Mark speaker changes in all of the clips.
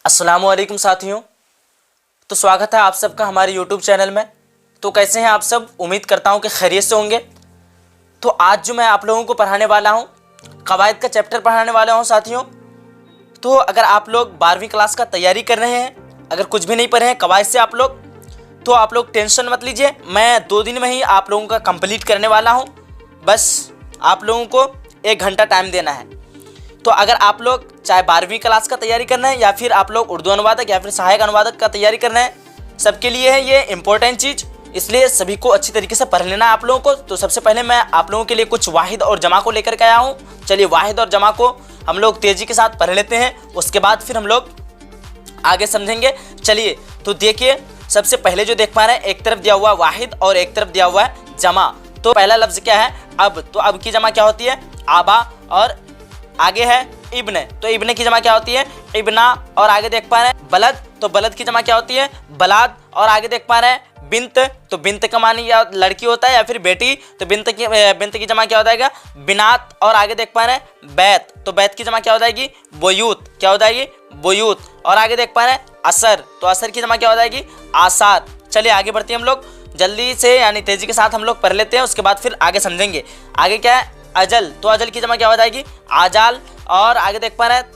Speaker 1: अस्सलामुअलैकुम साथियों। तो स्वागत है आप सबका हमारे यूट्यूब चैनल में। तो कैसे हैं आप सब? उम्मीद करता हूं कि खैरियत से होंगे। तो आज जो मैं आप लोगों को पढ़ाने वाला हूं, कवायद का चैप्टर पढ़ाने वाला हूं साथियों। तो अगर आप लोग 12वीं क्लास का तैयारी कर रहे हैं, अगर कुछ भी नहीं पढ़े हैं कवायद से आप लोग, तो आप लोग टेंशन मत लीजिए। मैं 2 दिन में ही आप लोगों का कंप्लीट करने वाला हूँ। बस आप लोगों को 1 घंटा टाइम देना है। तो अगर आप लोग चाहे 12वीं क्लास का तैयारी करना है या फिर आप लोग उर्दू अनुवादक या फिर सहायक अनुवादक का तैयारी करना है, सबके लिए है ये इम्पोर्टेंट चीज़। इसलिए सभी को अच्छी तरीके से पढ़ लेना है आप लोगों को। तो सबसे पहले मैं आप लोगों के लिए कुछ वाहिद और जमा को लेकर के आया हूँ। चलिए वाहिद और जमा को हम लोग तेज़ी के साथ पढ़ लेते हैं, उसके बाद फिर हम लोग आगे समझेंगे। चलिए तो देखिए, सबसे पहले जो देख पा रहे हैं, एक तरफ दिया हुआ है वाहिद और एक तरफ दिया हुआ है जमा। तो पहला लफ्ज़ क्या है? अब। तो अब की जमा क्या होती है? आबा। और आगे है इब्न। तो इब्न की जमा क्या होती है? इब्ना। और आगे देख पा रहे हैं बलद। तो बलद की जमा क्या होती है? बलाद। और आगे देख पा रहे हैं बिंत। तो बिंत का मानी या लड़की होता है या फिर बेटी। तो बिंत की जमा क्या हो जाएगा? बिनात। और आगे देख पा रहे हैं बैत। तो बैत की जमा क्या हो जाएगी? बोयूत। क्या हो जाएगी? बोयूत। और आगे देख पा रहे हैं असर। तो असर की जमा क्या हो जाएगी? आसार। चलिए आगे बढ़ते हैं हम लोग जल्दी से, यानी तेजी के साथ हम लोग पढ़ लेते हैं, उसके बाद फिर आगे समझेंगे। आगे क्या है? अजल। तो अजल की जमा क्या हो जाएगी? आजाल। और आगे देख पा रहे हैं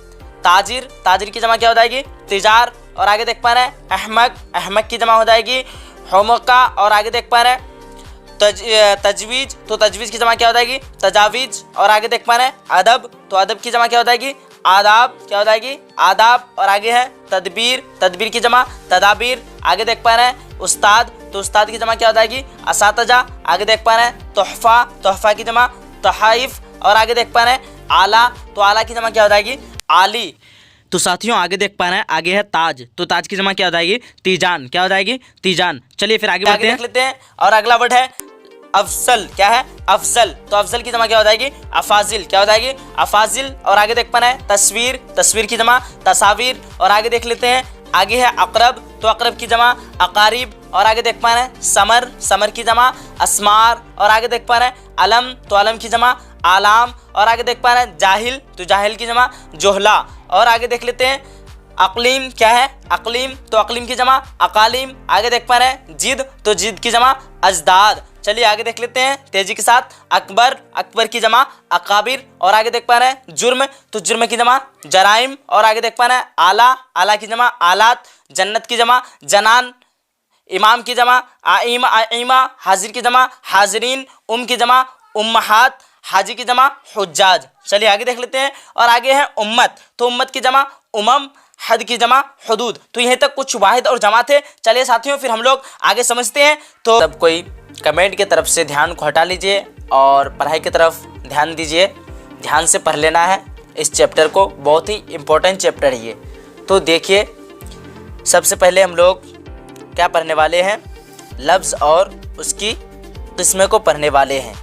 Speaker 1: ताजिर। ताजिर की जमा क्या हो जाएगी? तिजार। और आगे देख पा रहे हैं अहमक। अहमक की जमा हो जाएगी होमका। और आगे देख पा रहे हैं तजवीज। तो तजवीज की जमा क्या हो जाएगी? तजावीज। और आगे देख पा रहे हैं अदब। तो अदब की जमा क्या हो जाएगी? आदाब। क्या हो जाएगी? आदाब। और आगे है तदबीर। तदबीर की जमा तदाबीर। आगे देख पा रहे हैं उस्ताद। तो उस्ताद की जमा क्या हो जाएगी? असातजा। आगे देख पा रहे हैं तोहफा। तोहफा की जमा तहाइफ। और आगे देख पा रहे हैं आला। तो आला की जमा क्या हो जाएगी? आली। तो साथियों आगे देख पा रहे हैं, आगे है ताज। तो ताज की जमा क्या हो जाएगी? तीजान। क्या हो जाएगी? तीजान। चलिए फिर आगे बढ़ते हैं, देख लेते हैं। और अगला वर्ड है अफजल। क्या है? अफजल। तो अफजल की जमा क्या हो जाएगी? अफाजिल। क्या हो जाएगी? अफाजिल। और आगे देख पा रहे हैं तस्वीर। तस्वीर की जमा तसावीर। और आगे देख लेते हैं, आगे है अकरब। तो अकरब की जमा अकारीब। और आगे देख पा रहे हैं समर। समर की जमा अस्मार। और आगे देख पा रहे हैं अलम। तो अलम की जमा आलाम। और आगे देख पा रहे हैं जाहिल। तो जाहिल की जमा जोहला। और आगे देख लेते हैं अकलीम। क्या है? अकलीम। तो अकलीम की जमा अकालीम। आगे देख पा रहे हैं जिद। तो जिद की जमा अजदाद। चलिए आगे देख लेते हैं तेजी के साथ। अकबर। अकबर की जमा अकाबिर। और आगे देख पा रहे हैं जुर्म। तो जुर्म की जमा जराइम। और आगे देख पा रहे हैं आला। आला की जमा आलात। जन्नत की जमा जनान। इमाम की जमा आइमा। आइमा। हाजिर की जमा हाजरीन। की जमा उम्महात। हाजी की जमा हुज्जाज। चलिए आगे देख लेते हैं। और आगे है उम्मत। तो उम्मत की जमा उमम। हद की जमा हदूद। तो यहीं तक कुछ वाहिद और जमा थे। चलिए साथियों फिर हम लोग आगे समझते हैं। तो सब कोई कमेंट की तरफ से ध्यान को हटा लीजिए और पढ़ाई की तरफ ध्यान दीजिए। ध्यान से पढ़ लेना है इस चैप्टर को, बहुत ही इम्पोर्टेंट चैप्टर है ये। तो देखिए, सबसे पहले हम लोग क्या पढ़ने वाले हैं? लफ्ज़ और उसकी किस्में को पढ़ने वाले हैं।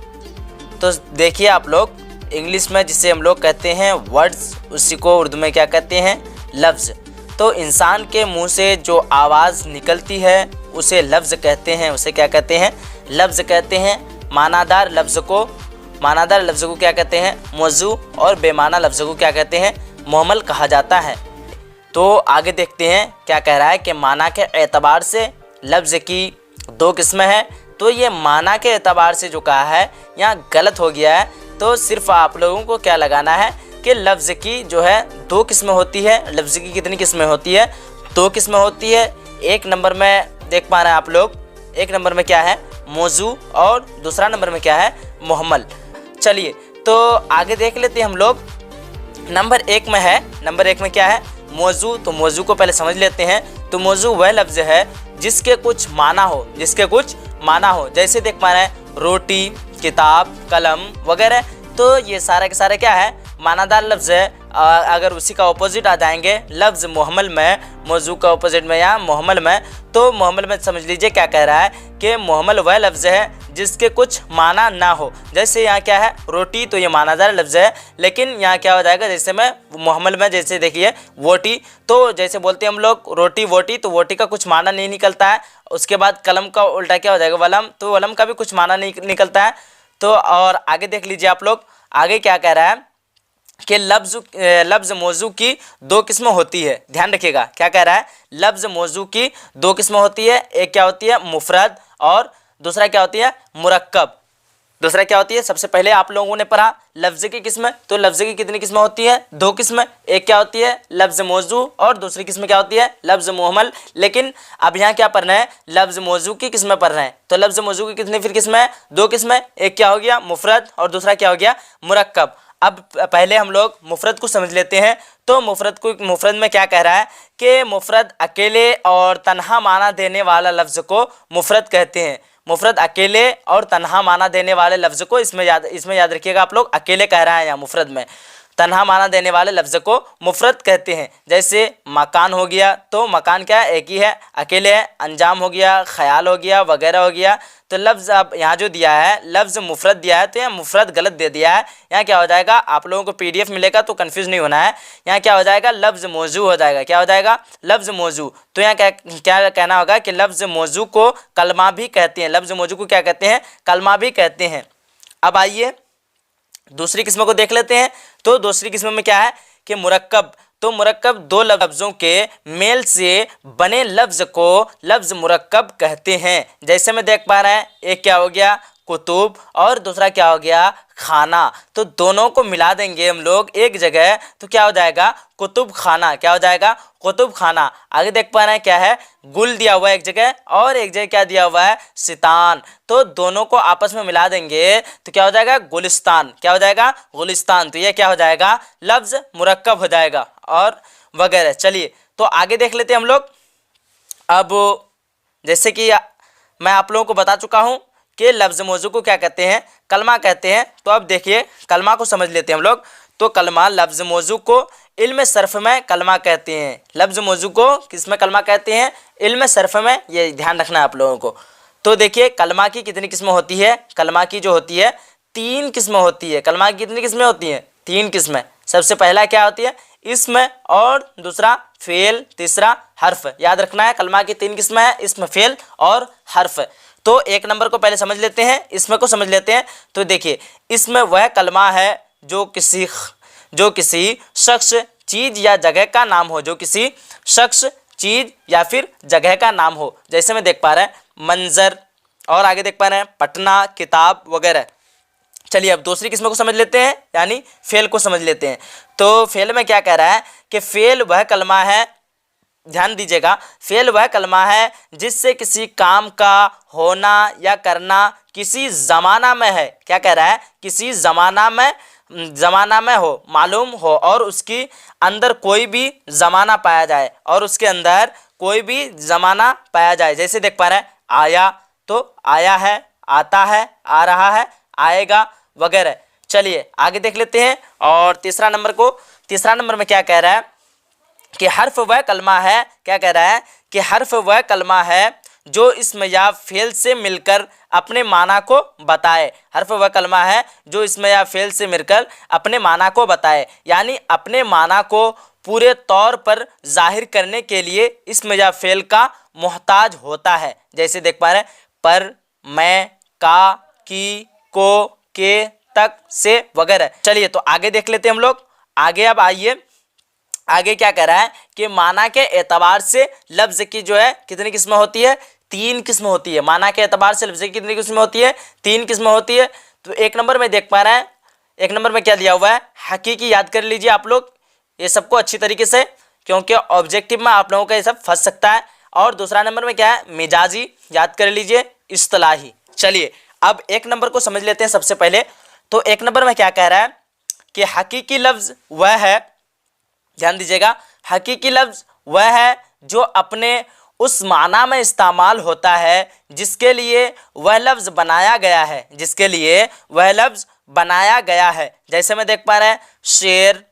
Speaker 1: तो देखिए आप लोग, इंग्लिश में जिसे हम लोग कहते हैं वर्ड्स, उसी को उर्दू में क्या कहते हैं? लफ्ज़। तो इंसान के मुंह से जो आवाज़ निकलती है उसे लफ्ज़ कहते हैं। उसे क्या कहते हैं? लफ्ज़ कहते हैं। मानादार लफ्ज़ को क्या कहते हैं? मौजू। और बेमाना लफ्ज़ को क्या कहते हैं? मुहम्मल कहा जाता है। तो आगे देखते हैं क्या कह रहा है कि माना के एतबार से लफ्ज़ की 2 किस्में हैं। तो ये माना के एतबार से जो कहा है यहाँ गलत हो गया है। तो सिर्फ आप लोगों को क्या लगाना है कि लफ्ज़ की जो है 2 किस्में होती है। लफ्ज़ की कितनी किस्में होती है? 2 किस्में होती है। 1 नंबर में देख पा रहे हैं आप लोग, 1 नंबर में क्या है? मौजू। और दूसरा नंबर में क्या है? मुहम्मल। चलिए तो आगे देख लेते हैं हम लोग। नंबर 1 में है, नंबर 1 में क्या है? मौजू। तो मौजू को पहले समझ लेते हैं। तो मौजू वह लफ्ज़ है जिसके कुछ माना हो, जिसके कुछ माना हो। जैसे देख पा रहे हैं रोटी, किताब, कलम वगैरह। तो ये सारे के सारे क्या है? मानादार लफ्ज़ है। अगर उसी का ऑपोजिट आ जाएंगे लफ्ज़ मुहम्मल में, मौजू का ऑपोजिट में या मुहम्मल में, तो मुहम्मल में समझ लीजिए क्या कह रहा है कि मुहम्मल वह लफ्ज़ है जिसके कुछ माना ना हो। जैसे यहाँ क्या है? रोटी। तो ये मानादार लफ्ज़ है, लेकिन यहाँ क्या हो जाएगा? जैसे मैं मुहम्मल में, जैसे देखिए वोटी। तो जैसे बोलते हैं हम लोग रोटी वोटी, तो वोटी का कुछ माना नहीं निकलता है। उसके बाद कलम का उल्टा क्या हो जाएगा? वलम। तो वलम का भी कुछ माना नहीं निकलता है। तो और आगे देख लीजिए आप लोग, आगे क्या कह रहा है कि लफ्ज़ मौजू की दो किस्में होती है। ध्यान रखिएगा, क्या कह रहा है, लफ्ज़ मौजू की दो किस्में होती है। एक क्या होती है, मुफरद, और दूसरा क्या होती है, मुरक्कब। दूसरा क्या होती है, सबसे पहले आप लोगों ने पढ़ा लफ्ज़ की किस्में, तो लफ्ज़ की कितनी किस्में होती है, दो किस्में। एक क्या होती है, लफ्ज़ मौजू, और दूसरी किस्म क्या होती है, लफ्ज़ मुहम्मल। लेकिन अब यहाँ क्या पढ़ना है, लफ्ज़ मौजू की किस्में पढ़ रहे हैं। तो लफ्ज़ मौजू की कितनी फिर किस्में हैं, दो किस्में। एक क्या हो गया, मुफरद, और दूसरा क्या हो गया, मुरक्कब। अब पहले हम लोग मुफरद को समझ लेते हैं। तो मुफरद में क्या कह रहा है कि मुफरद अकेले और तन्हा माना देने वाला लफ्ज़ को मुफरद कहते हैं। मुफरद अकेले और तन्हा माना देने वाले लफ्ज़ को, इसमें याद रखिएगा आप लोग, अकेले कह रहा है यहाँ मुफरद में, तन्हा माना देने वाले लफ्ज़ को मुफरद कहते हैं। जैसे मकान हो गया, तो मकान क्या है, एक ही है, अकेले है। अंजाम हो गया, ख्याल हो गया, वगैरह हो गया। तो लफ्ज़ अब यहाँ जो दिया है, लफ्ज़ मुफरद दिया है, तो यहाँ मुफरद गलत दे दिया है। यहाँ क्या हो जाएगा, आप लोगों को PDF मिलेगा तो कन्फ्यूज़ नहीं होना है। यहाँ क्या हो जाएगा, लफ्ज़ मौजू हो जाएगा। क्या हो जाएगा, लफ्ज़ मौजू। तो यहाँ क्या कहना होगा कि लफ्ज़ मौजू को कलमा भी कहते हैं। लफ्ज़ मौजू को क्या कहते हैं, कलमा भी कहते हैं। अब आइए दूसरी किस्म को देख लेते हैं। तो दूसरी किस्म में क्या है कि मुरक्कब। तो मुरक्कब दो लफ्ज़ों के मेल से बने लफ्ज़ को लफ्ज़ मुरक्कब कहते हैं। जैसे में देख पा रहे हैं, एक क्या हो गया, कुतुब, और दूसरा क्या हो गया, खाना। तो दोनों को मिला देंगे हम लोग एक जगह, तो क्या हो जाएगा, कुतुब खाना। क्या हो जाएगा, कुतुब खाना। आगे देख पा रहे हैं क्या है, गुल दिया हुआ है एक जगह, और एक जगह क्या दिया हुआ है, सितान। तो दोनों को आपस में मिला देंगे तो क्या हो जाएगा, गुलिस्तान। क्या हो जाएगा, गुलिस्तान। तो ये क्या हो जाएगा, लफ्ज़ मुरक्कब हो जाएगा, और वगैरह। चलिए तो आगे देख लेते हैं हम लोग। अब जैसे कि मैं आप लोगों को बता चुका हूँ कि लफ्ज़ मौजू को क्या कहते हैं, कलमा कहते हैं। तो अब देखिए कलमा को समझ लेते हैं हम लोग। तो कलमा, लफ्ज़ मौजू को इल्म सर्फ में कलमा कहते हैं। लफ्ज़ मौजू को किस में कलमा कहते हैं, इल्म सर्फ में। ये ध्यान रखना है आप लोगों को। तो देखिए कलमा की कितनी किस्में होती है, कलमा की जो होती है 3 किस्में होती है। कलमा की कितनी किस्में होती हैं, 3 किस्में। सबसे पहला क्या होती है, इस्म, और दूसरा फेल, तीसरा हर्फ। याद रखना है, कलमा की 3 किस्में हैं, इस्म, फेल और हर्फ। तो एक नंबर को पहले समझ लेते हैं, इसमें को समझ लेते हैं। तो देखिए इसमें वह कलमा है जो किसी शख्स, चीज़ या जगह का नाम हो, जो किसी शख्स, चीज़ या फिर जगह का नाम हो। जैसे में देख पा रहे हैं मंजर, और आगे देख पा रहे हैं पटना, किताब वगैरह। चलिए अब दूसरी किस्म को समझ लेते हैं, यानी फेल को समझ लेते हैं। तो फेल में क्या कह रहा है कि फेल वह कलमा है, ध्यान दीजिएगा, फेल वह कलमा है जिससे किसी काम का होना या करना किसी ज़माना में है। क्या कह रहा है, किसी ज़माना में हो, मालूम हो, और उसकी अंदर कोई भी ज़माना पाया जाए, और उसके अंदर कोई भी ज़माना पाया जाए। जैसे देख पा रहे हैं आया, तो आया है, आता है, आ रहा है, आएगा वगैरह। चलिए आगे देख लेते हैं। और तीसरा नंबर में क्या कह रहा है कि हर्फ वह कलमा है, क्या कह रहा है कि हर्फ वह कलमा है जो इसम या फेल से मिलकर अपने माना को बताए। हर्फ वह कलमा है जो इसम या फेल से मिलकर अपने माना को बताए, यानी अपने माना को पूरे तौर पर जाहिर करने के लिए इसम या फेल का मोहताज होता है। जैसे देख पा रहे हैं पर, मैं, का, की, को, के, तक, से वगैरह। चलिए तो आगे देख लेते हैं हम लोग। आगे अब आइए, आगे क्या कह रहा है कि माना के एतबार से लफ्ज़ की जो है कितनी किस्में होती है, 3 किस्में होती है। माना के एतबार से लफ्ज़ की कितनी किस्में होती है, 3 किस्में होती है। तो एक नंबर में देख पा रहे हैं, एक नंबर में क्या दिया हुआ है, हकीकी। याद कर लीजिए आप लोग ये सबको अच्छी तरीके से, क्योंकि ऑब्जेक्टिव में आप लोगों का ये सब फंस सकता है। और दूसरा नंबर में क्या है, मिजाजी। याद कर लीजिए, इस्तिलाही। चलिए अब एक नंबर को समझ लेते हैं सबसे पहले। तो एक नंबर में क्या कह रहा है कि हकीकी लफ्ज़ वह है, ध्यान दीजिएगा, हकीकी लफ्ज़ वह है जो अपने उस माना में इस्तेमाल होता है जिसके लिए वह लफ्ज़ बनाया गया है, जिसके लिए वह लफ्ज़ बनाया गया है। जैसे मैं देख पा रहे हैं शेर,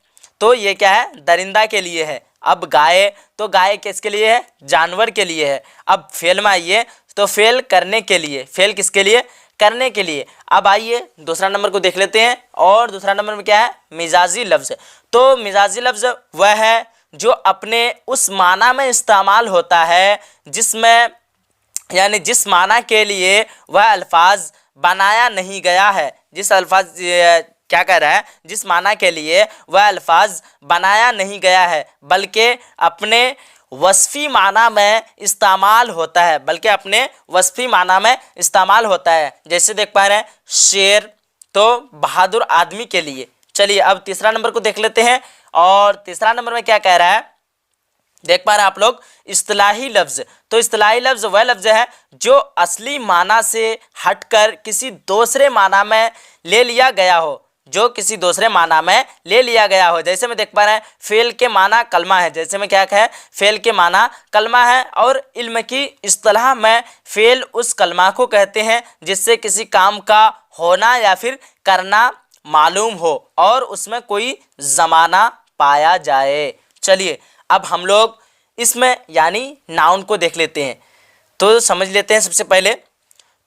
Speaker 1: तो ये क्या है, दरिंदा के लिए है। अब गाय, तो गाय किसके लिए है, जानवर के लिए है। अब फेल में आइए, तो फेल करने के लिए, फेल किसके लिए, करने के लिए। अब आइए दूसरा नंबर को देख लेते हैं। और दूसरा नंबर में क्या है, मिजाजी लफ्ज़। तो मिजाजी लफ्ज़ वह है जो अपने उस माना में इस्तेमाल होता है जिसमें, यानी जिस माना के लिए वह अल्फाज बनाया नहीं गया है, जिस क्या कह रहा है, जिस माना के लिए वह अल्फाज बनाया नहीं गया है बल्कि अपने वस्फी माना में इस्तेमाल होता है, बल्कि अपने वस्फी माना में इस्तेमाल होता है। जैसे देख पा रहे हैं शेर तो बहादुर आदमी के लिए। चलिए अब तीसरा नंबर को देख लेते हैं, और तीसरा नंबर में क्या कह रहा है, देख पा रहे हैं आप लोग, इस्तिलाही लफ्ज। तो इस्तिलाही लफ्ज वह लफ्ज है जो असली माना से हटकर किसी दूसरे माना में ले लिया गया हो, जो किसी दूसरे माना में ले लिया गया हो। जैसे मैं देख पा रहे हैं फेल के माना कलमा है, जैसे में क्या है, फेल के माना कलमा है, और इल्म की इस्तिलाह में फेल उस कलमा को कहते हैं जिससे किसी काम का होना या फिर करना मालूम हो और उसमें कोई ज़माना पाया जाए। चलिए अब हम लोग इसमें यानी नाउन को देख लेते हैं, तो समझ लेते हैं सबसे पहले।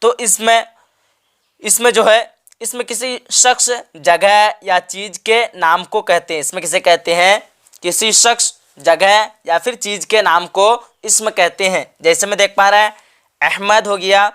Speaker 1: तो इसमें जो है, इसमें किसी शख्स, जगह या चीज़ के नाम को कहते हैं। इसमें किसे कहते हैं, किसी शख्स, जगह या फिर चीज़ के नाम को इसमें कहते हैं। जैसे मैं देख पा रहे हैं अहमद हो गया,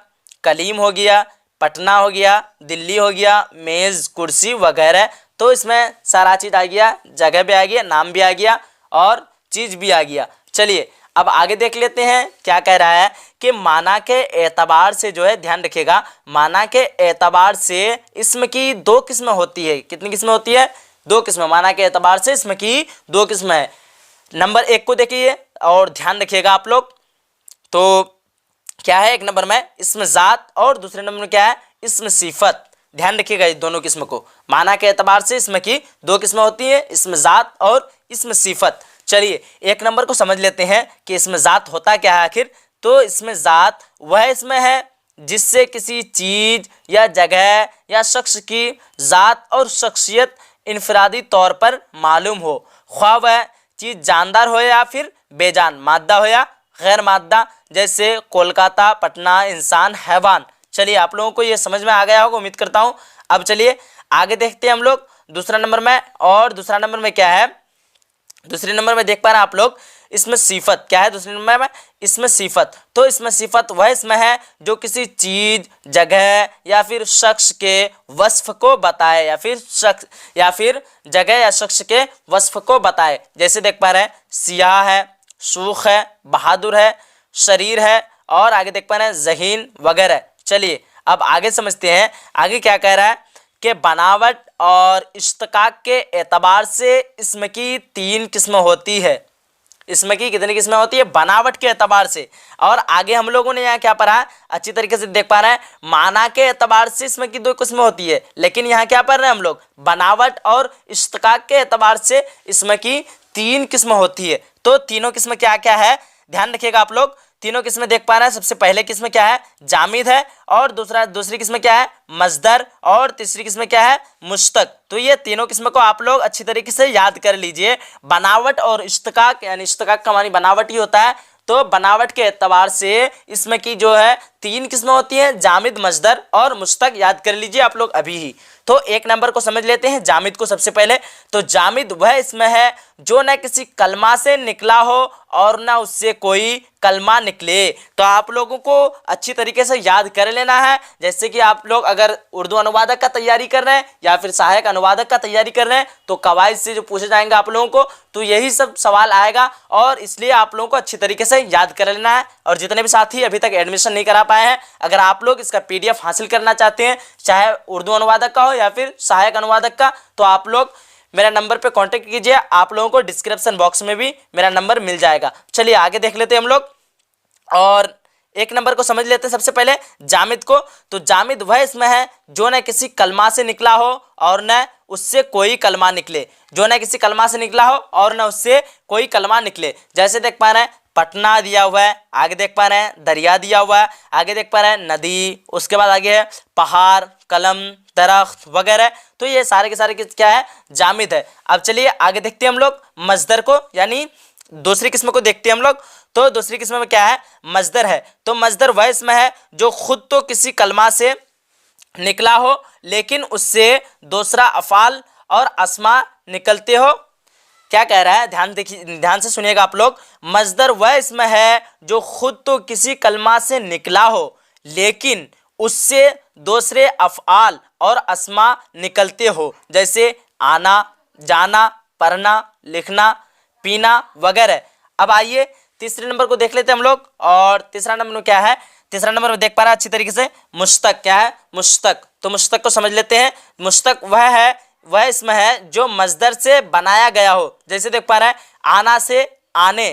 Speaker 1: कलीम हो गया, पटना हो गया, दिल्ली हो गया, मेज़, कुर्सी वगैरह। तो इसमें सारा चीज़ आ गया, जगह भी आ गया, नाम भी आ गया और चीज़ भी आ गया। चलिए अब आगे देख लेते हैं क्या कह रहा है कि माना के एतबार से जो है, ध्यान रखिएगा, माना के एतबार से इसम की दो किस्में होती है। कितनी किस्में होती है, दो किस्में। माना के एतबार से इसम की दो किस्में है। नंबर एक को देखिए और ध्यान रखिएगा आप लोग। तो क्या है, एक नंबर में इसम ज़ात और दूसरे नंबर में क्या है, इसम सिफत। ध्यान रखिएगा इस दोनों किस्म को। माना के एतबार से इसमें की दो किस्में होती हैं, इसम ज़ात और इसम सिफत। चलिए एक नंबर को समझ लेते हैं कि इसमें ज़ात होता क्या है आखिर। तो इसमें ज़ात वह इसमें है जिससे किसी चीज़ या जगह या शख्स की ज़ात और शख्सियत इनफरादी तौर पर मालूम हो, ख्वाह वह चीज़ जानदार हो या फिर बेजान, मादा हो या गैर मादा। जैसे कोलकाता, पटना, इंसान, हैवान। चलिए आप लोगों को ये समझ में आ गया होगा, उम्मीद करता हूँ। अब चलिए आगे देखते हैं हम लोग दूसरा नंबर में। और दूसरा नंबर में क्या है, दूसरे नंबर में देख पा रहे हैं आप लोग, इसमें सिफत। क्या है दूसरे नंबर में, इसमें सिफत। तो इसमें सिफत वह इसमें है जो किसी चीज़, जगह या फिर शख्स के वस्फ को बताए, या फिर जगह या शख्स के वस्फ को बताए। जैसे देख पा रहे हैं सियाह है, सूख है, बहादुर है, शरीर है, और आगे देख पा रहे हैं ज़हीन वगैरह। चलिए अब आगे समझते हैं, आगे क्या कह रहा है कि बनावट और इश्तिकाक के एतबार से इसमें की तीन किस्में होती है। इसमें की कितनी किस्में होती है, बनावट के एतबार से। और आगे हम लोगों ने यहाँ क्या पढ़ा है, अच्छी तरीके से देख पा रहे हैं, माना के एतबार से इसमें की दो किस्में होती है, लेकिन यहाँ क्या पढ़ रहे हैं हम लोग, बनावट और इश्तिकाक के एतबार से इसमें की तीन किस्में होती है। तो तीनों किस्में क्या क्या है, ध्यान रखिएगा आप लोग। तीनों किस्में देख पा रहे हैं, सबसे पहले किस्म क्या है, जामिद है, और दूसरी किस्म क्या है, मजदर, और तीसरी किस्म क्या है, मुश्तक। तो ये तीनों किस्म को आप लोग अच्छी तरीके से याद कर लीजिए। बनावट और इश्तिकाक, यानी इश्तिकाक का मानी बनावट ही होता है। तो बनावट के एतबार से इसमें की जो है तीन किस्में होती हैं, जामिद, मजदर और मुश्तक। याद कर लीजिए आप लोग अभी ही। तो एक नंबर को समझ लेते हैं, जामिद को सबसे पहले। तो जामिद वह इसमें है जो न किसी कलमा से निकला हो और न उससे कोई कलमा निकले। तो आप लोगों को अच्छी तरीके से याद कर लेना है। जैसे कि आप लोग अगर उर्दू अनुवादक का तैयारी कर रहे हैं या फिर सहायक अनुवादक का तैयारी कर रहे हैं, तो कवायद से जो पूछे जाएंगे आप लोगों को, तो यही सब सवाल आएगा, और इसलिए आप लोगों को अच्छी तरीके से याद कर लेना है। और जितने भी साथी अभी तक एडमिशन नहीं करा पाए हैं, अगर आप लोग इसका PDF हासिल करना चाहते हैं, चाहे उर्दू अनुवादक का हो या फिर सहायक अनुवादक का, तो आप लोग मेरा नंबर पे कांटेक्ट कीजिए। आप लोगों को डिस्क्रिप्शन बॉक्स में भी मेरा नंबर मिल जाएगा। चलिए आगे देख लेते हैं हम लोग, और एक नंबर को समझ लेते हैं सबसे पहले, जामिद को। तो जामिद वह इसमें है जो न किसी कलमा से निकला हो और न उससे कोई कलमा निकले, जो न किसी कलमा से निकला हो और न उससे कोई कलमा निकले। जैसे देख पा रहे हैं पटना दिया हुआ है, आगे देख पा रहे हैं दरिया दिया हुआ है, आगे देख पा रहे हैं नदी, उसके बाद आगे है पहाड़, कलम, दरख्त वगैरह। तो ये सारे के सारे क्या है, जामिद है। अब चलिए आगे देखते हैं हम लोग मजदर को, यानी दूसरी किस्म को देखते हैं हम लोग। तो दूसरी किस्म में क्या है, मजदर है। तो मजदर वह इसमें है जो खुद तो किसी कलमा से निकला हो लेकिन उससे दूसरा अफ़ाल और अस्मा निकलते हो। क्या कह रहा है, ध्यान से सुनिएगा आप लोग। मजदर वह इसमें है जो खुद तो किसी कलमा से निकला हो लेकिन उससे दूसरे अफ़आल और अस्मा निकलते हो, जैसे आना, जाना, पढ़ना, लिखना, पीना वगैरह। अब आइए तीसरे नंबर को देख लेते हैं हम लोग। और तीसरा नंबर में क्या है, तीसरा नंबर में देख पा रहे हैं अच्छी तरीके से, मुश्तक। क्या है? मुश्तक। तो मुश्तक को समझ लेते हैं। मुश्तक वह इसमें है जो मजदर से बनाया गया हो। जैसे देख पा रहे हैं आना से आने,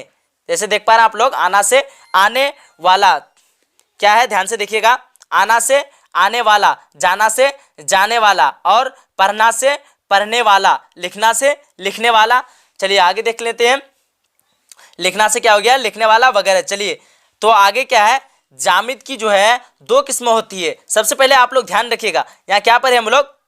Speaker 1: जैसे देख पा रहे हैं आप लोग, आना से आने वाला क्या है, ध्यान से देखिएगा, आना से आने वाला, जाना से जाने वाला, और पढ़ना से पढ़ने वाला, लिखना से लिखने वाला। चलिए आगे देख लेते हैं, लिखना से क्या हो गया, लिखने वाला वगैरह। चलिए तो आगे क्या है, जामिद की जो है दो किस्में होती है। सबसे पहले आप लोग ध्यान रखिएगा, यहाँ क्या पढ़े हम लोग,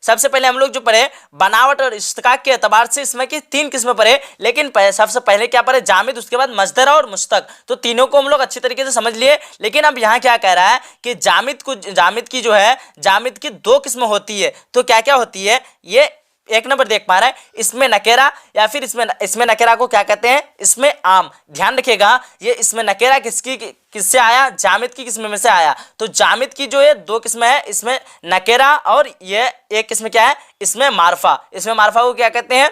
Speaker 1: सबसे पहले हम लोग जो पढ़े बनावट और इश्तिकाक के एतबार से इसमें की तीन किस्में पढ़े, लेकिन सबसे पहले क्या पढ़े, जामिद, उसके बाद मजदर और मुश्तक। तो तीनों को हम लोग अच्छी तरीके से समझ लिए। लेकिन अब यहाँ क्या कह रहा है कि जामिद की जो है, जामिद की दो किस्में होती है। तो क्या क्या होती है, ये एक नंबर देख पा रहे हैं, इसमें नकेरा, या फिर इसमें नकेरा को क्या कहते हैं, इसमें आम। ध्यान रखिएगा, ये इसमें नकेरा किससे आया, जामिद की किस्म में से आया। तो जामिद की जो है दो किस्में है, इसमें नकेरा, और ये एक किस्म क्या है, इसमें मारफा। इसमें मारफा को क्या कहते हैं,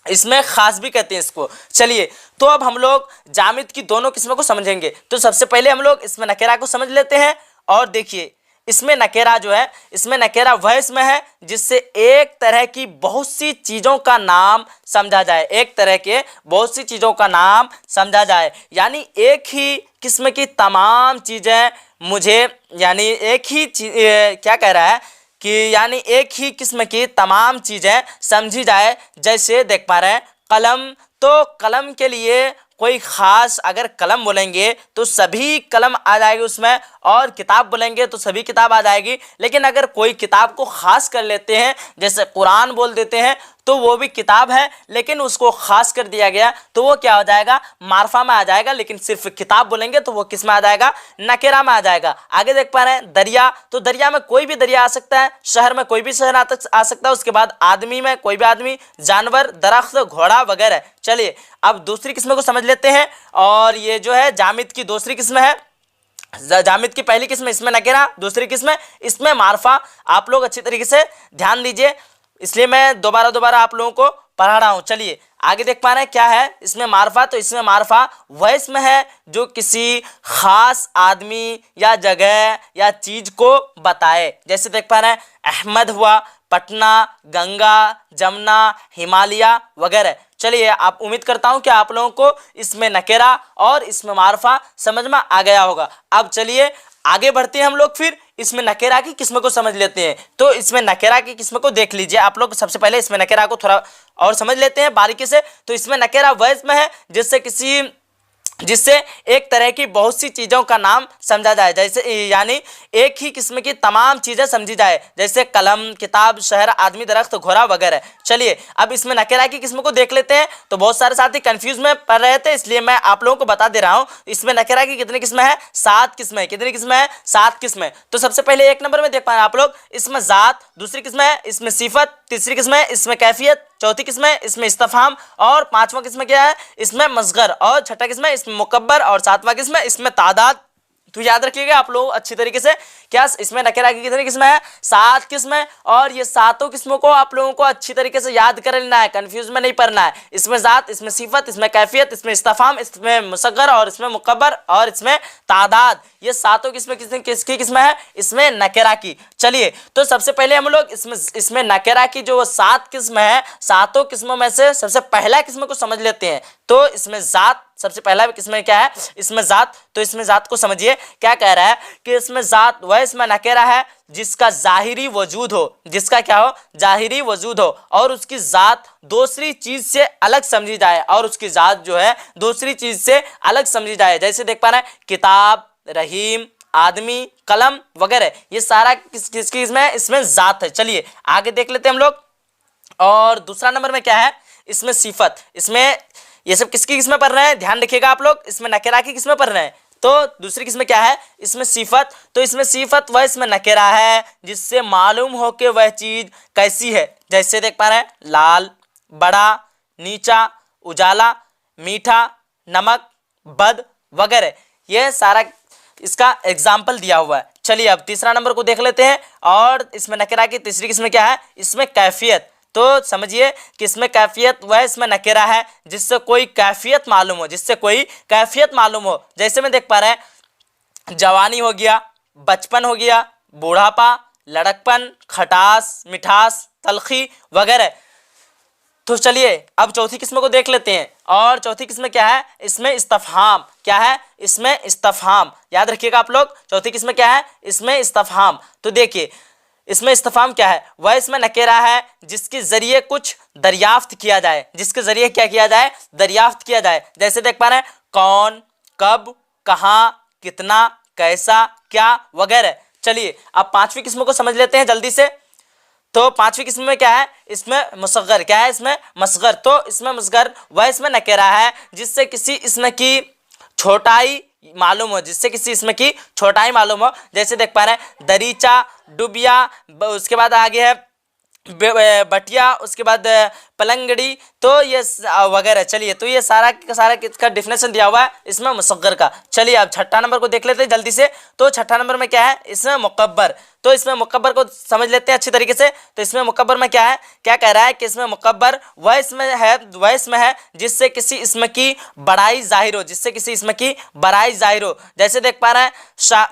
Speaker 1: इसमें खास भी कहते हैं इसको। चलिए तो अब हम लोग जामिद की दोनों किस्मों को समझेंगे। तो सबसे पहले हम लोग इसमें नकेरा को समझ लेते हैं। और देखिए इसमें नकेरा जो है, इसमें नकेरा वह इसमें है जिससे एक तरह की बहुत सी चीज़ों का नाम समझा जाए, एक तरह के बहुत सी चीज़ों का नाम समझा जाए। यानी एक ही किस्म की तमाम चीज़ें मुझे, यानी एक ही क्या कह रहा है कि यानी एक ही किस्म की तमाम चीज़ें समझी जाए। जैसे देख पा रहे हैं कलम, तो कलम के लिए कोई ख़ास, अगर कलम बोलेंगे तो सभी कलम आ जाएगी उसमें, और किताब बोलेंगे तो सभी किताब आ जाएगी। लेकिन अगर कोई किताब को ख़ास कर लेते हैं, जैसे कुरान बोल देते हैं, तो वो भी किताब है, लेकिन उसको ख़ास कर दिया गया तो वो क्या हो जाएगा, मारफा में आ जाएगा। लेकिन सिर्फ किताब बोलेंगे तो वो किस में आ जाएगा, नकेरा में आ जाएगा। आगे देख पा रहे हैं दरिया, तो दरिया में कोई भी दरिया आ सकता है, शहर में कोई भी शहर आ सकता है। उसके बाद आदमी में कोई भी आदमी, जानवर, दरख्त, घोड़ा वगैरह। चलिए अब दूसरी किस्म को समझ लेते हैं। और ये जो है जामिद की दूसरी किस्म है। जामिद की पहली किस्म इसमें नकेरा, दूसरी किस्म इसमें मारफा। आप लोग अच्छी तरीके से ध्यान दीजिए, इसलिए मैं दोबारा आप लोगों को पढ़ा रहा हूँ। चलिए आगे देख पा रहे हैं क्या है इसमें मारफा। तो इसमें मारफा वह इसमें है जो किसी खास आदमी या जगह या चीज को बताए। जैसे देख पा रहे हैं अहमद हुआ, पटना, गंगा, जमुना, हिमालय वगैरह। चलिए आप, उम्मीद करता हूं कि आप लोगों को इसमें नकेरा और इसमें मारफा समझ में आ गया होगा। अब चलिए आगे बढ़ते हैं हम लोग, फिर इसमें नकेरा की किस्म को समझ लेते हैं। तो इसमें नकेरा की किस्म को देख लीजिए आप लोग। सबसे पहले इसमें नकेरा को थोड़ा और समझ लेते हैं बारीकी से। तो इसमें नकेरा वह इसमें है जिससे एक तरह की बहुत सी चीज़ों का नाम समझा जाए, जैसे यानी एक ही किस्म की तमाम चीज़ें समझी जाए, जैसे कलम, किताब, शहर, आदमी, दरख्त, घोड़ा वगैरह। चलिए अब इसमें नकेरा की किस्म को देख लेते हैं। तो बहुत सारे साथी कंफ्यूज में पढ़ रहे थे, इसलिए मैं आप लोगों को बता दे रहा हूँ। इसमें नकेरा की कितनी किस्में हैं, 7 किस्में। कितनी किस्में हैं, 7 किस्में। तो सबसे पहले एक नंबर में देख पा रहे हैं आप लोग, इसमें ज़ात, दूसरी किस्म है इसमें सिफत, तीसरी किस्म है इसमें कैफियत, चौथी किस्म है इसमें इस्तफाम, और पांचवा किस्म क्या है इसमें मसगर, और छठा किस्म है इसमें मुकब्बर, और सातवां किस्म है इसमें तादाद। तो याद रखिएगा आप लोग अच्छी तरीके से, क्या इसमें नकेरा की कितनी किस्म है, 7 किस्में। और ये सातों किस्मों को आप लोगों को अच्छी तरीके से याद कर लेना है, कंफ्यूज में नहीं पढ़ना है। इसमें ज़ात, इसमें सिफत, इसमें कैफियत, इसमें इस्तफाम, इसमें मुसग्गर, और इसमें मुकब्बर, और इसमें तादाद। ये सातों किस्में किसकी किस्म है, इसमें नकेरा की। चलिए तो सबसे पहले हम लोग इसमें नकेरा की जो 7 किस्म है, सातों किस्मों में से सबसे पहला किस्म को समझ लेते हैं। तो इसमें ज़ात, सबसे पहला किस्म क्या है, इसमें ज़ात। तो इसमें ज़ात को समझिए, क्या कह रहा है कि इसमें ज़ात वह इसमें नकेरा है जिसका ज़ाहिरी वजूद हो, जिसका क्या हो, ज़ाहिरी वजूद हो, और उसकी ज़ात दूसरी चीज़ से अलग समझी जाए, और उसकी ज़ात जो है दूसरी चीज़ से अलग समझी जाए। जैसे देख पा रहे हैं किताब, रहीम, आदमी, कलम वगैरह, ये सारा किसकी इसमें है, इसमें ज़ात है। चलिए आगे देख लेते हैं हम लोग। और दूसरा नंबर में क्या है, इसमें सिफत। इसमें ये सब किसकी किस्में पढ़ रहे हैं, ध्यान रखिएगा आप लोग, इसमें नकेरा की किस्में पढ़ रहे हैं। तो दूसरी किस्म क्या है, इसमें सिफत। तो इसमें सिफत वह इसमें नकेरा है जिससे मालूम हो कि वह चीज़ कैसी है। जैसे देख पा रहे हैं लाल, बड़ा, नीचा, उजाला, मीठा, नमक, बद वगैरह, यह सारा इसका एग्जाम्पल दिया हुआ है। चलिए अब तीसरा नंबर को देख लेते हैं। और इसमें नकेरा की तीसरी किस्म क्या है, इसमें कैफियत। तो समझिए कि इसमें कैफियत वह इसमें नकेरा है जिससे कोई कैफियत मालूम हो, जिससे कोई कैफियत मालूम हो। जैसे में देख पा रहे हैं जवानी हो गया, बचपन हो गया, बूढ़ापा, लड़कपन, खटास, मिठास, तलखी वगैरह। तो चलिए अब चौथी किस्म को देख लेते हैं। और चौथी किस्म क्या है, इसमें इस्तफहाम। क्या है, इसमें इस्तफहाम। याद रखिएगा आप लोग, चौथी किस्म क्या है, इसमें इस्तफहाम। तो देखिए इसमें इस्तफहाम क्या है, वह इसमें नकेरा है जिसके जरिए कुछ दरियाफ्त किया जाए, जिसके जरिए क्या किया जाए, दरियाफ्त किया जाए। जैसे देख पा रहे हैं कौन, कब, कहाँ, कितना, कैसा, क्या वगैरह। चलिए अब पांचवी किस्म को समझ लेते हैं जल्दी से। तो पांचवी किस्म में क्या है, इसमें मुसग्गर। क्या है, इसमें मसगर। तो इसमें मसगर वह इसमें नकेरा है जिससे किसी इसमें की छोटाई मालूम हो, जिससे किसी इसमें की छोटाई मालूम हो। जैसे देख पा रहे हैं दरीचा, डुबिया, उसके बाद आगे है बटिया, उसके बाद पलंगड़ी, तो ये वगैरह। चलिए तो ये सारा इसका डिफिनेशन दिया हुआ है इसमें मुसग्गर का। चलिए अब छठा नंबर को देख लेते हैं जल्दी से। तो छठा नंबर में क्या है, इसमें मुकब्बर। तो इसमें मुकब्बर को समझ लेते हैं अच्छी तरीके से। तो इसमें मुकब्बर में क्या है, क्या कह रहा है कि इसमें मुकब्बर वह इसमें है जिससे किसी इसमें की बड़ाई जाहिर हो, जिससे किसी इसमें की बड़ाई जाहिर हो। जैसे देख पा रहे हैं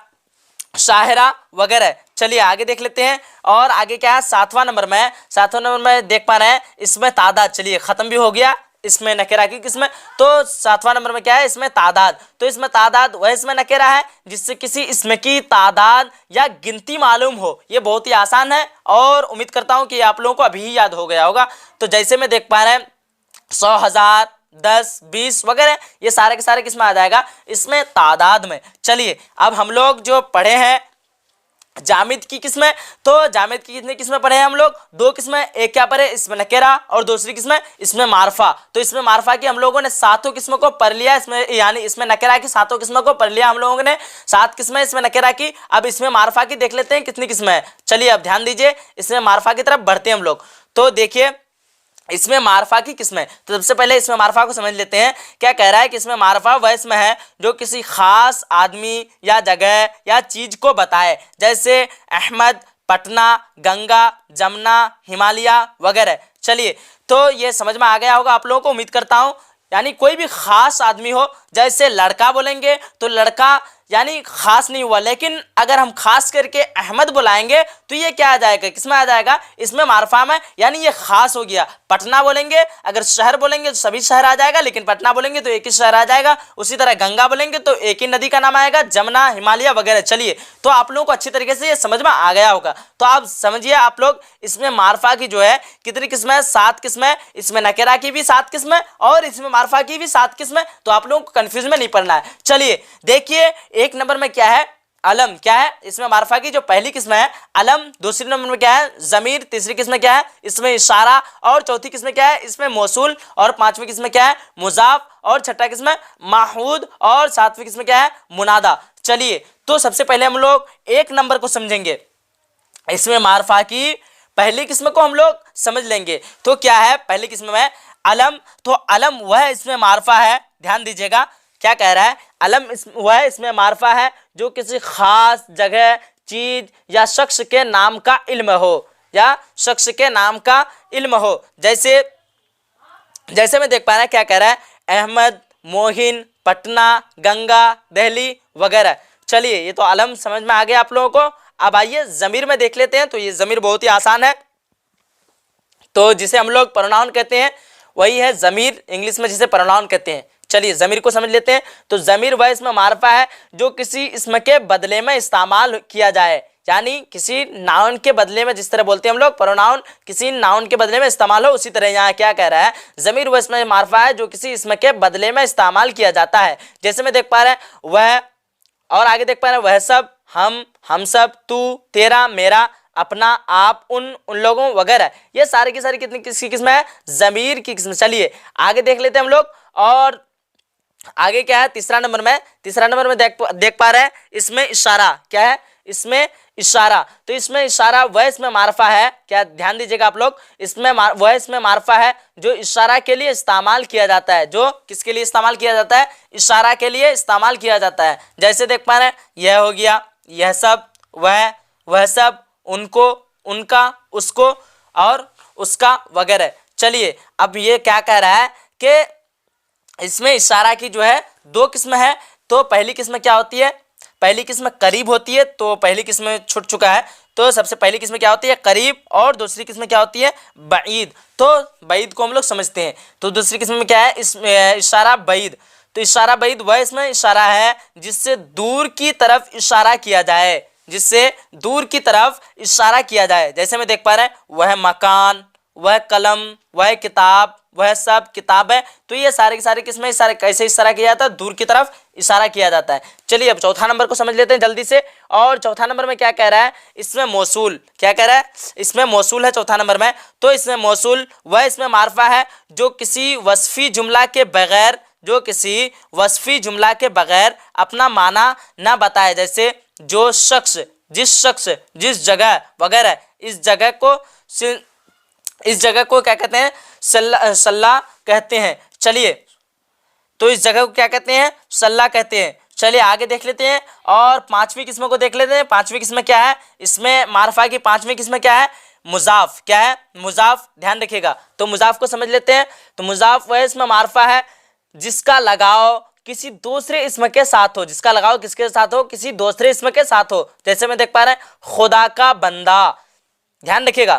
Speaker 1: शाहरा वगैरह। चलिए आगे देख लेते हैं। और आगे क्या है, सातवां नंबर में देख पा रहे हैं इसमें तादाद। चलिए खत्म भी हो गया इसमें नकेरा की किस्म। तो सातवां नंबर में क्या है, इसमें तादाद। तो इसमें तादाद वह इसमें नकेरा है जिससे किसी इसमें की तादाद या गिनती मालूम हो। ये बहुत ही आसान है और उम्मीद करता हूं कि आप लोगों को अभी ही याद हो गया होगा। तो जैसे में देख पा रहे हैं 100, 1000, 10, 20 वगैरह, ये सारे के सारे किस्में आ जाएगा इसमें तादाद में। चलिए अब हम लोग जो पढ़े हैं जामिद की किस्में। तो जामिद की कितनी किस्में पढ़े हैं हम लोग, दो किस्में। एक क्या पढ़े, इसमें नकेरा, और दूसरी किस्में इसमें मारफा। तो इसमें मारफा की हम लोगों ने सातों किस्मों को पढ़ लिया इसमें, यानी इसमें नकेरा की सातों किस्मों को पढ़ लिया हम लोगों ने। 7 किस्में इसमें नकेरा की। अब इसमें मारफा की देख लेते हैं कितनी किस्में हैं। चलिए अब ध्यान दीजिए, इसमें मारफा की तरफ बढ़ते हैं हम लोग। तो देखिए इसमें मारफा की किस्में। तो सबसे पहले इसमें मारफा को समझ लेते हैं। क्या कह रहा है कि इसमें मारफा वह इसमें है जो किसी खास आदमी या जगह या चीज को बताए। जैसे अहमद, पटना, गंगा, जमुना, हिमालय वगैरह। चलिए तो ये समझ में आ गया होगा आप लोगों को, उम्मीद करता हूं। यानी कोई भी खास आदमी हो, जैसे लड़का बोलेंगे तो लड़का यानी खास नहीं हुआ, लेकिन अगर हम खास करके अहमद बुलाएंगे तो ये क्या आ जाएगा, किसमें आ जाएगा, इसमें मारफा में, यानी ये खास हो गया। पटना बोलेंगे, अगर शहर बोलेंगे तो सभी शहर आ जाएगा, लेकिन पटना बोलेंगे तो एक ही शहर आ जाएगा। उसी तरह गंगा बोलेंगे तो एक ही नदी का नाम आएगा, जमुना, हिमालय वगैरह। चलिए तो आप लोगों को अच्छी तरीके से ये समझ में आ गया होगा। तो आप समझिए आप लोग इसमें मारफा की जो है कितनी किस्में, 7 किस्में। इसमें नकेरा की भी 7 किस्में और इसमें मारफा की भी 7 किस्में। तो आप लोगों को कंफ्यूज में नहीं पड़ना है। चलिए देखिए एक नंबर में क्या है, अलम। क्या है, इसमें मारफा की जो पहली किस्म है अलम। दूसरी नंबर में क्या है, जमीर। तीसरी किस्म क्या है, इसमें इशारा। और चौथी किस्म क्या है, इसमें मौसूल। और पांचवी किस्म क्या है, मुजाफ। और छठा किस्म माहूद। और सातवीं किस्म क्या है, मुनादा। चलिए तो सबसे पहले हम लोग एक नंबर को समझेंगे। इसमें मारफा की पहली किस्म को हम लोग समझ लेंगे। तो क्या है पहली किस्म में अलम। तो अलम वह इसमें मारफा है, ध्यान दीजिएगा क्या कह रहा है, अलम वह इसमें मारफा है जो किसी खास जगह, चीज या शख्स के नाम का इल्म हो, या शख्स के नाम का इल्म हो। जैसे में देख पा रहे हैं क्या कह रहा है, अहमद, मोहिन, पटना, गंगा, दिल्ली वगैरह। चलिए ये तो अलम समझ में आ गया आप लोगों को। अब आइए जमीर में देख लेते हैं। तो ये जमीर बहुत ही आसान है। तो जिसे हम लोग प्रोनाउन कहते हैं वही है जमीर, इंग्लिश में जिसे प्रोनाउन कहते हैं। चलिए जमीर को समझ लेते हैं। तो जमीर वह इसमें मारफा है जो किसी इसम के बदले में इस्तेमाल किया जाए, यानी किसी नाउन के बदले में, जिस तरह बोलते हैं हम लोग प्रोनाउन किसी नाउन के बदले में इस्तेमाल हो, उसी तरह यहाँ क्या कह रहा है, जमीर वह इसमें मारफा है जो किसी इसम के बदले में इस्तेमाल किया जाता है। जैसे में देख पा रहे हैं वह, और आगे देख पा रहे हैं वह सब, हम सब, तू, तेरा, मेरा, अपना, आप, उन लोगों वगैरह। ये सारी की सारी कितनी किसकी किस्म है, जमीर की किस्म। चलिए आगे देख लेते हैं हम लोग। और आगे क्या है, तीसरा नंबर में देख पा रहे हैं इसमें इशारा। क्या है, इसमें इशारा। तो इसमें इशारा वह इसमें मारफा है, क्या ध्यान दीजिएगा आप लोग, वह इसमें मारफा है जो इशारा के लिए इस्तेमाल किया जाता है। जो किसके लिए इस्तेमाल किया जाता है, इशारा के लिए इस्तेमाल किया जाता है। जैसे देख पा रहे हैं यह हो गया, यह सब, वह सब, उनको, उनका, उसको और उसका वगैरह। चलिए अब ये क्या कह रहा है कि इसमें इशारा की जो है दो किस्म है। तो पहली किस्म क्या होती है, पहली किस्म करीब होती है, तो पहली किस्म में छूट चुका है। तो सबसे पहली किस्म क्या होती है, करीब, और दूसरी किस्म क्या होती है, बईद। तो बईद को हम लोग समझते हैं। तो दूसरी किस्म में क्या है, इसमें इशारा बईद। तो इशारा बईद वह इसमें इशारा है जिससे दूर की तरफ इशारा किया जाए, जिससे दूर की तरफ इशारा किया जाए। जैसे मैं देख पा रहे हैं, वह मकान, वह कलम, वह किताब, वह सब किताब है। तो ये सारे के सारे किस्में इशारे कैसे इशारा किया जाता है, दूर की तरफ इशारा किया जाता है। चलिए अब चौथा नंबर को समझ लेते हैं जल्दी से। और चौथा नंबर में क्या कह रहा है, इसमें मौसूल, क्या कह रहा है, इसमें मौसूल है चौथा नंबर में। तो इसमें मौसूल वह इसमें मार्फा है जो किसी वस्फी जुमला के बगैर, जो किसी वस्फी जुमला के बगैर अपना माना ना बताए। जैसे जो शख्स, जिस जगह वगैरह। इस जगह को क्या कहते हैं, सल्ला कहते हैं। चलिए तो इस जगह को क्या कहते हैं, सल्ला कहते हैं। चलिए आगे देख लेते हैं और पांचवी किस्म को देख लेते हैं। पांचवी किस्म क्या है, इसमें मारफा की पांचवी किस्म क्या है, मुजाफ। क्या है, मुजाफ, ध्यान रखिएगा। तो मुजाफ को समझ लेते हैं। तो मुजाफ वह इसमें मारफा है जिसका लगाव किसी दूसरे इसम के साथ हो, जिसका लगाव किसके साथ हो, किसी दूसरे इसम के साथ हो। जैसे मैं देख पा रहे हैं, खुदा का बंदा, ध्यान रखिएगा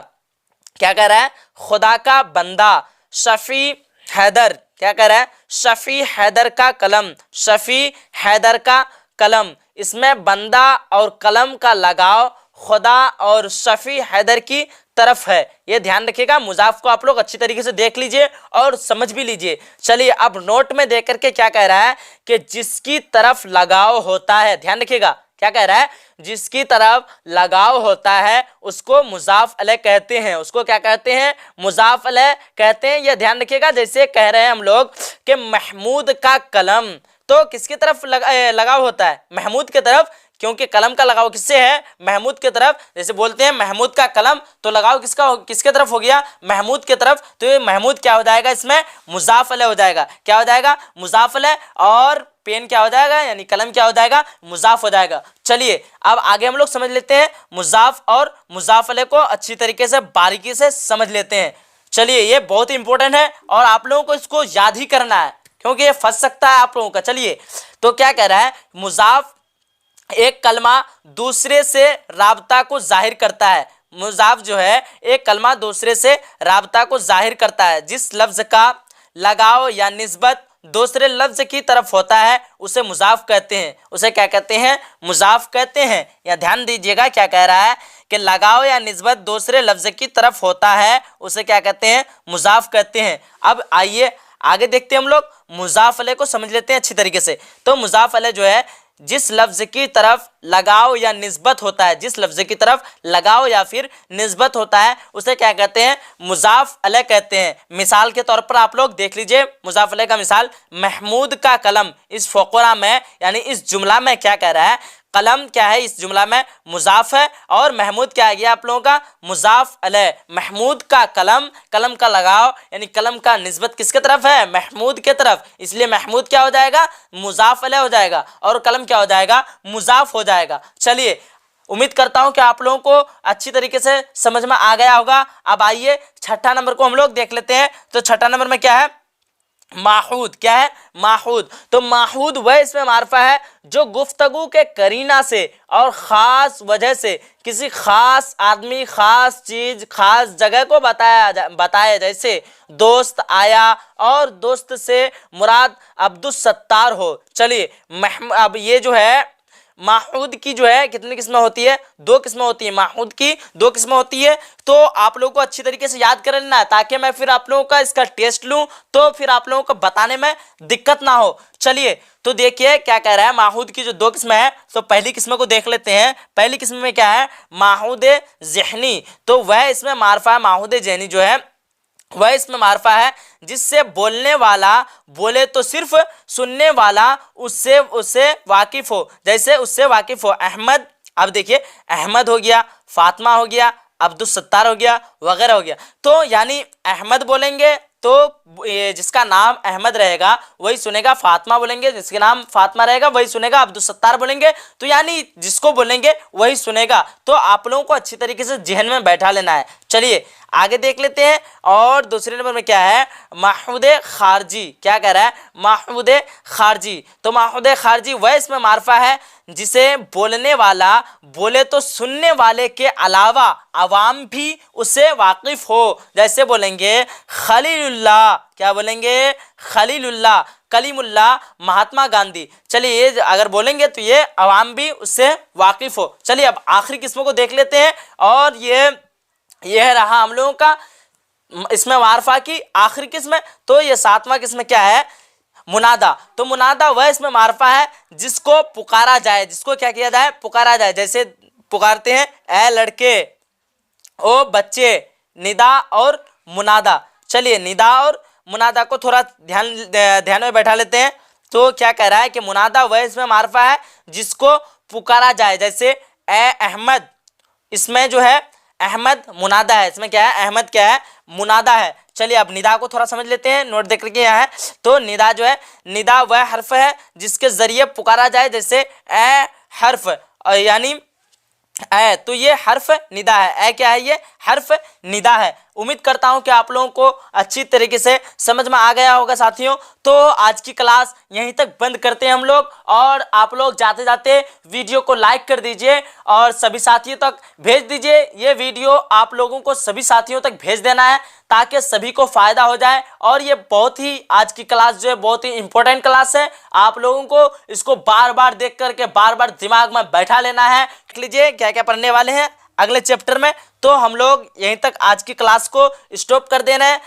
Speaker 1: क्या कह रहा है, खुदा का बंदा। शफी हैदर, क्या कह रहा है, शफी हैदर का कलम, शफी हैदर का कलम। इसमें बंदा और कलम का लगाव खुदा और शफी हैदर की तरफ है। ये ध्यान रखिएगा। मुजाफ को आप लोग अच्छी तरीके से देख लीजिए और समझ भी लीजिए। चलिए अब नोट में देख करके क्या कह रहा है कि जिसकी तरफ लगाव होता है, ध्यान रखिएगा क्या कह रहा है, जिसकी तरफ लगाव होता है उसको मुजाफ अलैह कहते हैं। उसको क्या कहते हैं, मुजाफ अलैह कहते हैं। यह ध्यान रखिएगा। जैसे कह रहे हैं हम लोग कि महमूद का कलम, तो किसकी तरफ लगाव होता है, महमूद की तरफ, क्योंकि कलम का लगाव किससे है, महमूद की तरफ। जैसे बोलते हैं महमूद का कलम, तो लगाव किसके तरफ हो गया, महमूद की तरफ। तो ये महमूद क्या हो जाएगा, इसमें मुजाफ अलैह हो जाएगा। क्या हो जाएगा, मुजाफ अलैह। और पेन क्या हो जाएगा, यानी कलम क्या हो जाएगा, मुजाफ हो जाएगा। चलिए अब आगे हम लोग समझ लेते हैं मुजाफ और मुजाफ अलैह को अच्छी तरीके से बारीकी से समझ लेते हैं। चलिए ये बहुत ही इंपॉर्टेंट है और आप लोगों को इसको याद ही करना है क्योंकि ये फंस सकता है आप लोगों का। चलिए तो क्या कह रहा है, मुजाफ एक कलमा दूसरे से राबता को जाहिर करता है। मुजाफ जो है एक कलमा दूसरे से राबता को जाहिर करता है। जिस लफ्ज का लगाव या निस्बत दूसरे लफ्ज की तरफ होता है उसे मुजाफ कहते हैं। उसे क्या कहते हैं, मुजाफ कहते हैं। या ध्यान दीजिएगा क्या कह रहा है कि लगाव या निस्बत दूसरे लफ्ज की तरफ होता है उसे क्या कहते हैं, मुजाफ कहते हैं। अब आइए आगे देखते हैं हम लोग मुजाफ अलैह को समझ लेते हैं अच्छी तरीके से। तो मुजाफ अलैह जो है जिस लफ्ज की तरफ लगाव या निस्बत होता है, जिस लफ्ज की तरफ लगाव या फिर निस्बत होता है उसे क्या कहते हैं, मुजाफ अलैह कहते हैं। मिसाल के तौर पर आप लोग देख लीजिए मुजाफ अलैह का मिसाल, महमूद का कलम। इस फ़क़रा में यानी इस जुमला में क्या कह रहा है, कलम क्या है इस जुमला में, मुजाफ है, और महमूद क्या आ गया आप लोगों का, मुजाफ अलैह। महमूद का कलम, कलम का लगाव यानी कलम का निस्बत किसके तरफ है, महमूद के तरफ, इसलिए महमूद क्या हो जाएगा, मुजाफ अलैह हो जाएगा, और कलम क्या हो जाएगा, मुजाफ हो जाएगा। चलिए उम्मीद करता हूं कि आप लोगों को अच्छी तरीके से समझ में आ गया होगा। अब आइए छठा नंबर को हम लोग देख लेते हैं। तो छठा नंबर में क्या है, माहूद। क्या है, माहूद। तो माहूद वह इसमें मार्फा है जो गुफ्तगू के करीना से और ख़ास वजह से किसी ख़ास आदमी, ख़ास चीज़, ख़ास जगह को बताया। जैसे दोस्त आया और दोस्त से मुराद अब्दुस सत्तार हो। चलिए अब ये जो है माहूद की जो है कितनी किस्में होती है, दो किस्में होती है। माहूद की दो किस्में होती है। तो आप लोगों को अच्छी तरीके से याद कर लेना है ताकि मैं फिर आप लोगों का इसका टेस्ट लूं तो फिर आप लोगों को बताने में दिक्कत ना हो। चलिए तो देखिए क्या कह रहा है, माहूद की जो दो किस्में हैं तो पहली किस्म को देख लेते हैं। पहली किस्म में क्या है, माहूद ज़हनी। तो वह इसमें मार्फा है, माहूद ज़हनी जो है वह इसमें मार्फा है जिससे बोलने वाला बोले तो सिर्फ सुनने वाला उससे वाकिफ हो। जैसे उससे वाकिफ हो, अहमद, अब देखिए अहमद हो गया, फातिमा हो गया, अब्दुस सत्तार हो गया, वगैरह हो गया। तो यानी अहमद बोलेंगे तो ये जिसका नाम अहमद रहेगा वही सुनेगा फातिमा बोलेंगे, जिसका नाम फातिमा रहेगा वही सुनेगा अब्दुल सत्तार बोलेंगे। तो यानी जिसको बोलेंगे वही सुनेगा। तो आप लोगों को अच्छी तरीके से जहन में बैठा लेना है। चलिए आगे देख लेते हैं। और दूसरे नंबर में क्या है, महमूद खारजी। क्या कह रहा है, महमूद खारजी। तो महमूद खारजी वह इसमें मारफा है जिसे बोलने वाला बोले तो सुनने वाले के अलावा अवाम भी उससे वाकिफ हो। जैसे बोलेंगे खलीलुल्लाह, क्या बोलेंगे, खलीलुल्लाह, कलीमुल्लाह, महात्मा गांधी। चलिए ये अगर बोलेंगे तो ये अवाम भी उससे वाकिफ हो। चलिए अब आखिरी किस्मों को देख लेते हैं। और यह रहा हम लोगों का इसमें मारफा की आखिरी किस्म। तो ये 7वां किस्म क्या है, मुनादा। तो मुनादा वह इसमें मारफा है जिसको पुकारा जाए, जिसको क्या किया जाए, पुकारा जाए। जैसे पुकारते हैं ए लड़के, ओ बच्चे, निदा और मुनादा। चलिए निदा और मुनादा को थोड़ा ध्यान में बैठा लेते हैं। तो क्या कह रहा है कि मुनादा वह इसमें मारफा है जिसको पुकारा जाए। जैसे ए अहमद, इसमें जो है अहमद मुनादा है, इसमें क्या है, अहमद क्या है, मुनादा है। चलिए अब निदा को थोड़ा समझ लेते हैं, नोट देख करके यहाँ है। तो निदा जो है, निदा वह हर्फ है जिसके जरिए पुकारा जाए। जैसे ए हर्फ यानी ए, तो ये हर्फ निदा है। ए क्या है, ये हर्फ निदा है। उम्मीद करता हूं कि आप लोगों को अच्छी तरीके से समझ में आ गया होगा साथियों। तो आज की क्लास यहीं तक बंद करते हैं हम लोग। और आप लोग जाते जाते वीडियो को लाइक कर दीजिए और सभी साथियों तक भेज दीजिए। ये वीडियो आप लोगों को सभी साथियों तक भेज देना है ताकि सभी को फायदा हो जाए। और ये बहुत ही आज की क्लास जो है बहुत ही इंपॉर्टेंट क्लास है। आप लोगों को इसको बार बार देख करके बार बार दिमाग में बैठा लेना है। देख लीजिए क्या क्या पढ़ने वाले हैं अगले चैप्टर में। तो हम लोग यहीं तक आज की क्लास को स्टॉप कर देना है।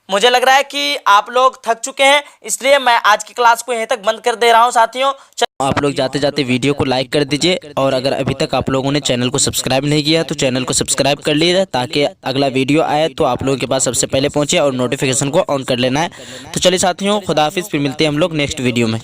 Speaker 1: मुझे लग रहा है कि आप लोग थक चुके हैं, इसलिए मैं आज की क्लास को यहीं तक बंद कर दे रहा हूं साथियों।
Speaker 2: आप लोग जाते जाते वीडियो को लाइक कर दीजिए। और अगर अभी तक आप लोगों ने चैनल को सब्सक्राइब नहीं किया तो चैनल को सब्सक्राइब कर लीजिए ताकि अगला वीडियो आए तो आप लोगों के पास सबसे पहले पहुंचे। और नोटिफिकेशन को ऑन कर लेना है। तो चलिए साथियों, खुदा हाफिज़, फिर मिलते हैं हम लोग नेक्स्ट वीडियो में।